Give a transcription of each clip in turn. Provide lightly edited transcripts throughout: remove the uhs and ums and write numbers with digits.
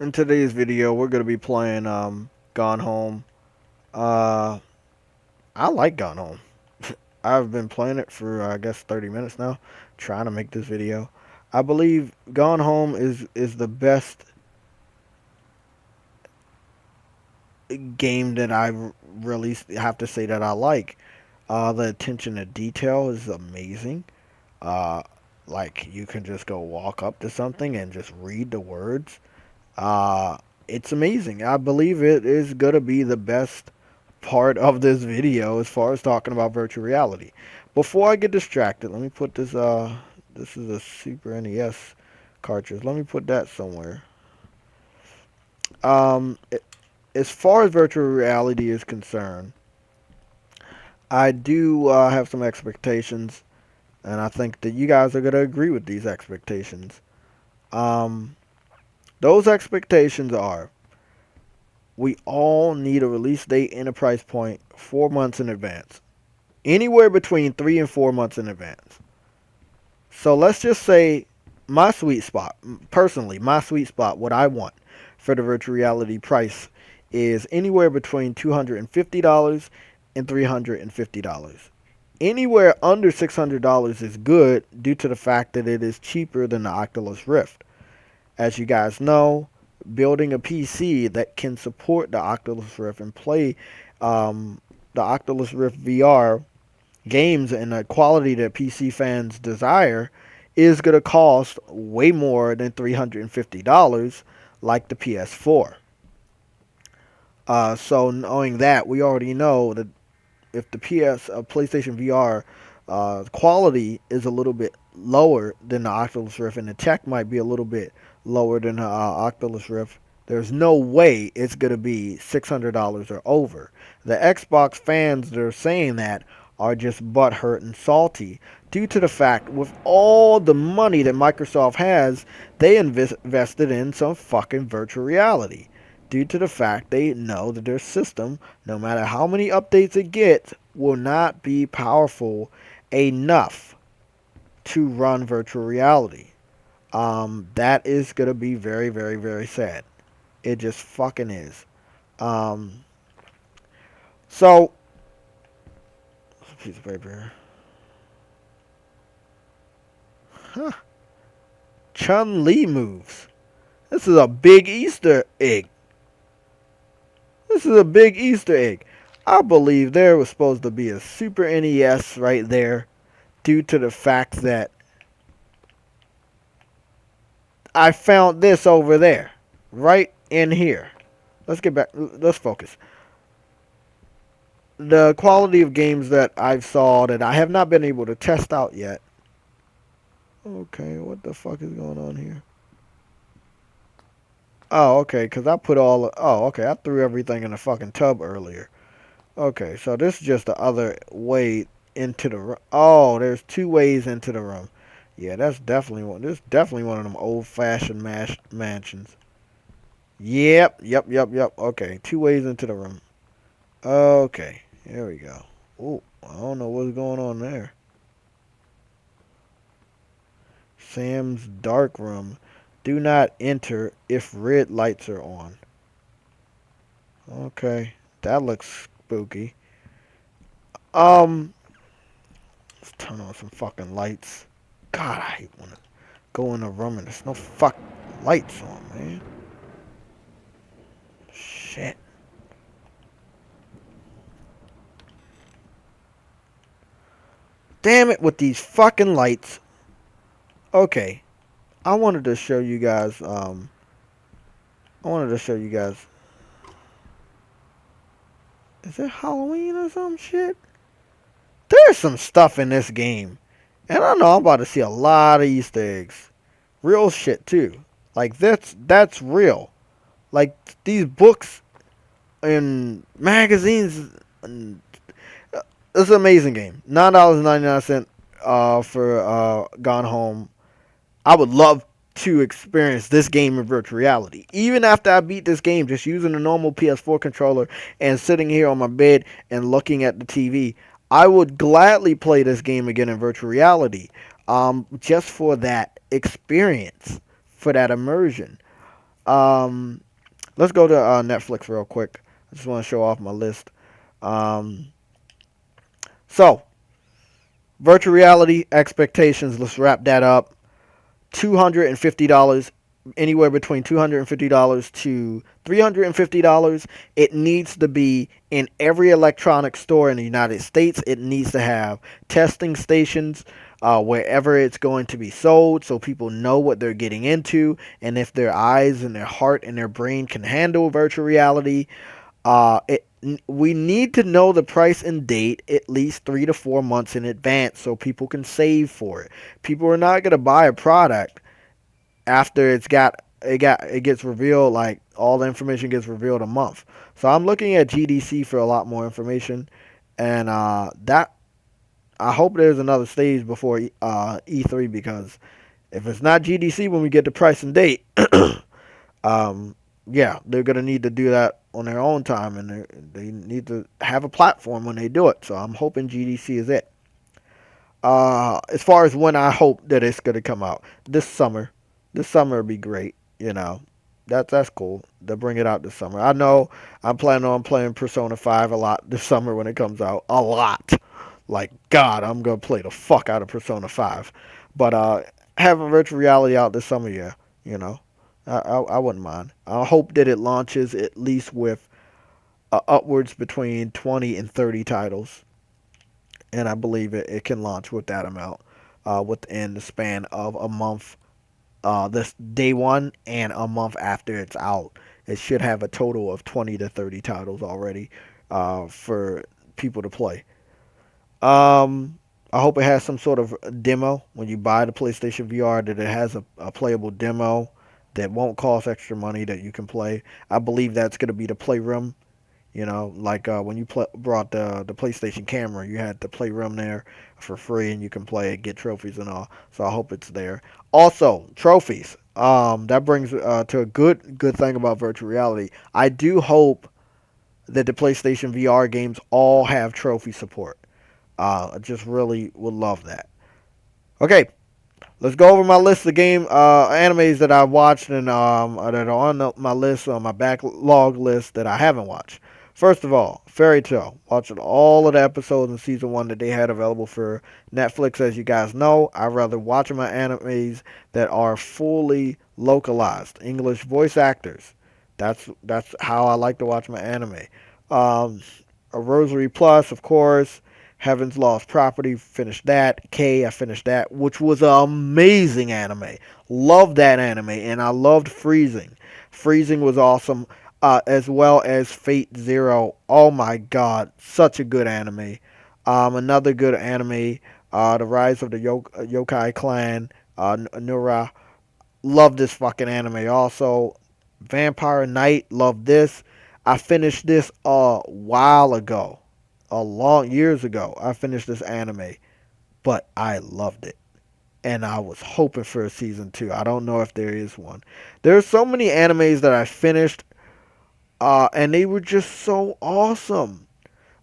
In today's video, we're gonna be playing Gone Home. Uh, I like Gone Home. I've been playing it for I guess 30 minutes now, trying to make this video. I believe Gone Home is the best game that I really have to say that I like. The attention to detail is amazing. Uh, like you can just go walk up to something and just read the words. Uh, it's amazing. I believe it is gonna be the best part of this video as far as talking about virtual reality. Before I get distracted, let me put this this is a Super NES cartridge. Let me put that somewhere. Um as far as virtual reality is concerned, I do have some expectations, and I think that you guys are going to agree with these expectations. Um those expectations are: we all need a release date and a price point 4 months in advance. Anywhere between 3 and 4 months in advance. So let's just say my sweet spot, personally, my sweet spot, what I want for the virtual reality price is anywhere between $250 and $350. Anywhere under $600 is good due to the fact that it is cheaper than the Oculus Rift. As you guys know, building a PC that can support the Oculus Rift and play the Oculus Rift VR games and the quality that PC fans desire is going to cost way more than $350 like the PS4. So knowing that, we already know that if the PlayStation VR quality is a little bit lower than the Oculus Rift and the tech might be a little bit lower than the Oculus Rift, there's no way it's going to be $600 or over. The Xbox fans that are saying that are just butthurt and salty due to the fact with all the money that Microsoft has, they invested in some fucking virtual reality. Due to the fact they know that their system, no matter how many updates it gets, will not be powerful enough to run virtual reality. That is gonna be very, very, very sad. It just fucking is. Um, so, piece of paper here. Huh. Chun Li moves. This is a big Easter egg. This is a big Easter egg. I believe there was supposed to be a Super NES right there due to the fact that I found this over there, right in here. Let's get back. Let's focus. The quality of games that I've saw that I have not been able to test out yet. Okay, what the fuck is going on here? Oh, okay, because I put all. Oh, okay, I threw everything in the fucking tub earlier. Okay, so this is just the other way into the room. Oh, there's two ways into the room. Yeah, that's definitely one. This is definitely one of them old-fashioned mansions. Yep. Okay, two ways into the room. Okay, here we go. Oh, I don't know what's going on there. Sam's dark room. Do not enter if red lights are on. Okay, that looks spooky. Um, let's turn on some fucking lights. God, I hate when I go in a room and there's no fuck lights on, man. Shit. Damn it with these fucking lights. Okay, I wanted to show you guys. I wanted to show you guys. Is it Halloween or some shit? There's some stuff in this game, and I know I'm about to see a lot of Easter eggs. Real shit too. Like that's real. Like these books and magazines. And, it's an amazing game. $9.99 for Gone Home. I would love to experience this game in virtual reality. Even after I beat this game, just using a normal PS4 controller and sitting here on my bed and looking at the TV, I would gladly play this game again in virtual reality, just for that experience, for that immersion. Um, let's go to Netflix real quick. I just want to show off my list. Um, so virtual reality expectations. Let's wrap that up. $250, anywhere between $250 to $350. It needs to be in every electronic store in the United States. It needs to have testing stations wherever it's going to be sold so people know what they're getting into, and if their eyes and their heart and their brain can handle virtual reality. We need to know the price and date at least 3 to 4 months in advance so people can save for it. People are not going to buy a product after it gets revealed, like all the information gets revealed a month. So I'm looking at GDC for a lot more information, and that I hope there's another stage before E3, because if it's not GDC when we get the price and date, um, yeah, they're gonna need to do that on their own time, and they need to have a platform when they do it. So I'm hoping GDC is it. As far as when I hope that it's gonna come out this summer, this summer would be great. That's cool. They'll bring it out this summer. I know I'm planning on playing Persona 5 a lot this summer when it comes out. A lot. Like God, I'm gonna play the fuck out of Persona 5. But having virtual reality out this summer, yeah, you know, I wouldn't mind. I hope that it launches at least with upwards between 20 and 30 titles, and I believe it can launch with that amount within the span of a month. This day one and a month after it's out, it should have a total of 20 to 30 titles already for people to play. I hope it has some sort of demo when you buy the PlayStation VR, that it has a playable demo that won't cost extra money that you can play. I believe that's going to be the Playroom. Like when you brought the PlayStation camera, you had the Playroom there for free, and you can play it, get trophies and all. So I hope it's there. Also, trophies. That brings to a good thing about virtual reality. I do hope that the PlayStation VR games all have trophy support. I just really would love that. Okay, let's go over my list of animes that I watched, and that are on my list, on my backlog list, that I haven't watched. First of all, Fairy Tail. Watching all of the episodes in season one that they had available for Netflix. As you guys know, I rather watch my animes that are fully localized, English voice actors. That's how I like to watch my anime. Um, a Rosary Plus, of course. Heaven's Lost Property, finished that. K, I finished that, which was an amazing anime. Loved that anime, and I loved Freezing. Freezing was awesome, as well as Fate Zero. Oh my god, such a good anime. Another good anime, The Rise of the Yokai Clan, Nura. Love this fucking anime also. Vampire Knight, love this. I finished this a while ago, a long years ago. I finished this anime, but I loved it, and I was hoping for a season two. I don't know if there is one. There's so many animes that I finished, and they were just so awesome.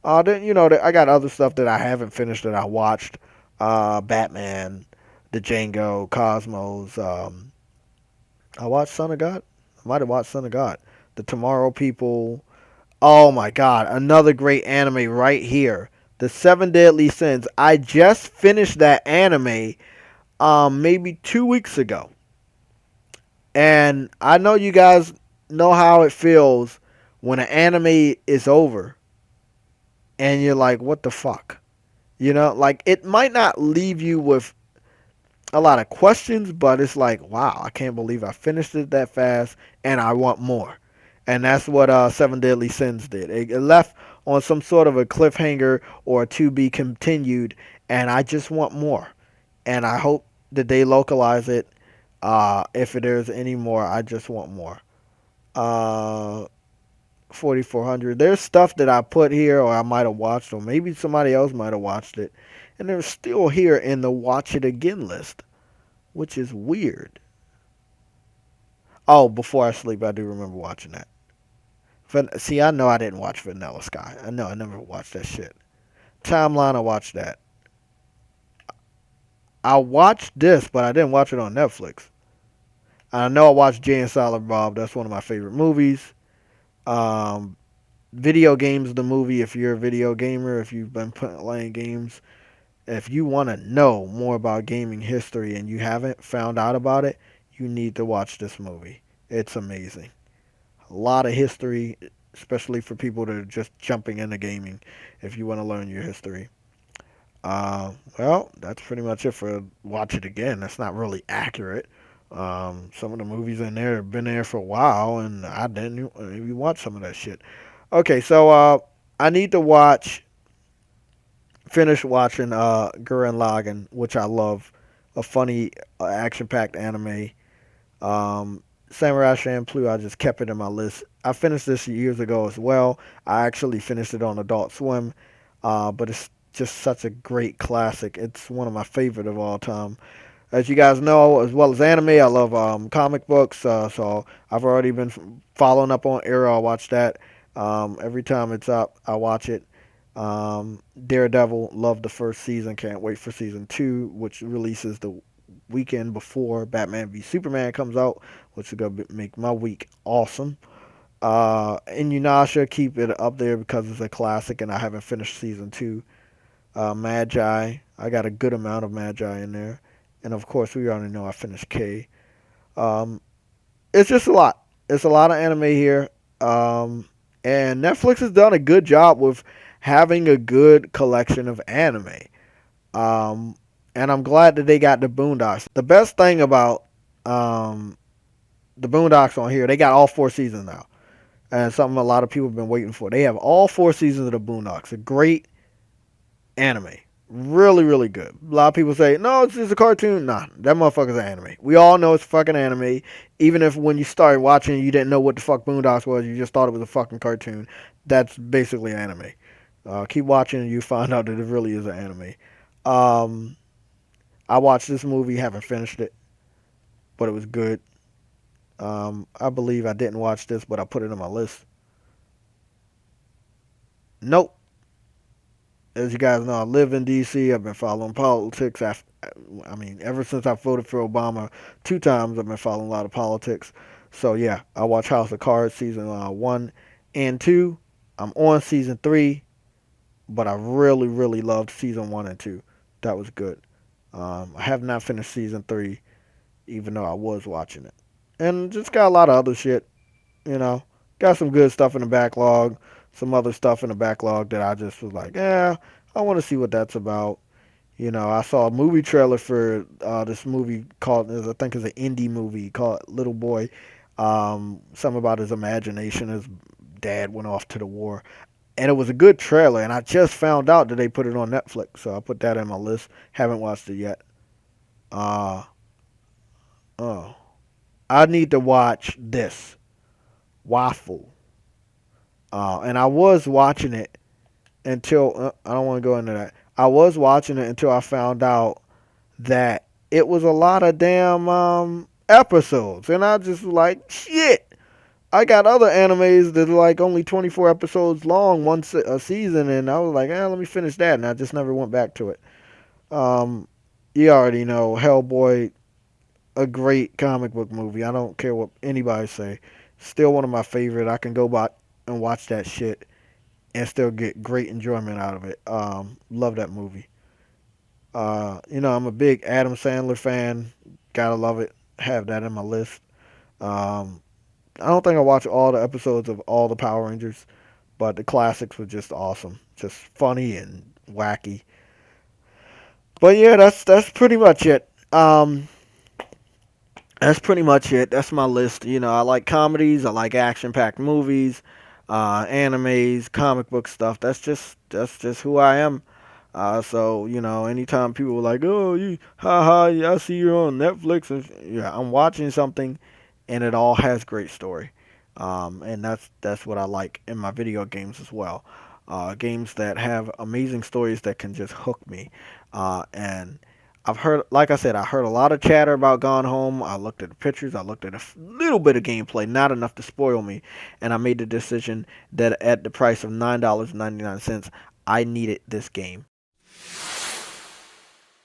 Then I got other stuff that I haven't finished that I watched. Batman, the Django, Cosmos. I watched Son of God. I might have watched Son of God. The Tomorrow People. Oh my god, another great anime right here. The Seven Deadly Sins. I just finished that anime maybe 2 weeks ago. And I know you guys know how it feels when an anime is over and you're like, what the fuck? Like, it might not leave you with a lot of questions, but it's like, wow, I can't believe I finished it that fast, and I want more. And that's what Seven Deadly Sins did. It left on some sort of a cliffhanger or to be continued, and I just want more. And I hope that they localize it. If there's any more, I just want more. Uh, 4400. There's stuff that I put here, or I might have watched, or maybe somebody else might have watched it, and they're still here in the watch it again list, which is weird. Oh, Before I Sleep, I do remember watching that. See, I know I didn't watch Vanilla Sky. I know I never watched that shit. Timeline, I watched that. I watched this, but I didn't watch it on Netflix. I know I watched Jay and Silent Bob. That's one of my favorite movies. Um, Video games, the movie. If you're a video gamer, if you've been playing games, if you want to know more about gaming history and you haven't found out about it, you need to watch this movie. It's amazing. A lot of history, especially for people that are just jumping into gaming. If you want to learn your history. Well, that's pretty much it for Watch It Again. That's not really accurate. Some of the movies in there have been there for a while, and I didn't even watch some of that shit. Okay, so I need to finish watching Gurren Lagann, which I love, a funny action-packed anime. Um, Samurai Champloo, I just kept it in my list. I finished this years ago as well. I actually finished it on Adult Swim, but it's just such a great classic. It's one of my favorite of all time. As you guys know, as well as anime, I love comic books. So I've already been following up on Arrow. I watch that every time it's up. I watch it. Daredevil, love the first season. Can't wait for season two, which releases the weekend before Batman v Superman comes out, which is gonna make my week awesome. Inuyasha, keep it up there because it's a classic, and I haven't finished season two. Magi, I got a good amount of Magi in there, and of course we already know I finished K. Um, it's just a lot. It's a lot of anime here, and Netflix has done a good job with having a good collection of anime. Um, and I'm glad that they got the Boondocks. The best thing about um, the Boondocks on here, they got all four seasons now, and something a lot of people have been waiting for. They have all four seasons of the Boondocks. A great anime. Really, really good. A lot of people say, no, it's just a cartoon. Nah, that motherfucker's an anime. We all know it's fucking anime. Even if when you started watching, you didn't know what the fuck Boondocks was, you just thought it was a fucking cartoon. That's basically anime. Keep watching and you find out that it really is an anime. Um, I watched this movie, haven't finished it, but it was good. I believe I didn't watch this, but I put it on my list. Nope. As you guys know, I live in D.C. I've been following politics. I mean, ever since I voted for Obama two times, I've been following a lot of politics. So yeah, I watch House of Cards season one and two. I'm on season three, but I really, really loved season one and two. That was good. I have not finished season three, even though I was watching it, and just got a lot of other shit. You know, got some good stuff in the backlog, some other stuff in the backlog that I just was like, yeah, I want to see what that's about. You know, I saw a movie trailer for this movie called, I think it's an indie movie called Little Boy. Something about his imagination. His dad went off to the war. And it was a good trailer, and I just found out that they put it on Netflix, so I put that in my list. Haven't watched it yet. Uh, oh. I need to watch this, Waffle. And I was watching it until I don't want to go into that. I was watching it until I found out that it was a lot of damn episodes, and I just was like, shit. I got other animes that are like only 24 episodes long, a season, and I was like, let me finish that, and I just never went back to it. Um, you already know Hellboy, a great comic book movie. I don't care what anybody say. Still one of my favorite. I can go back and watch that shit and still get great enjoyment out of it. Love that movie. I'm a big Adam Sandler fan. Gotta love it. Have that in my list. Um, I don't think I watched all the episodes of all the Power Rangers, but the classics were just awesome, just funny and wacky. But yeah, that's pretty much it. That's pretty much it. That's my list. You know, I like comedies. I like action-packed movies, animes, comic book stuff. That's just who I am. So anytime people are like, "Oh, you, haha, yeah, I see you're on Netflix," and yeah, I'm watching something, and it all has great story. And that's what I like in my video games as well. Games that have amazing stories that can just hook me. And I've heard, like I said, I heard a lot of chatter about Gone Home. I looked at the pictures. I looked at a little bit of gameplay, not enough to spoil me, and I made the decision that at the price of $9.99, I needed this game.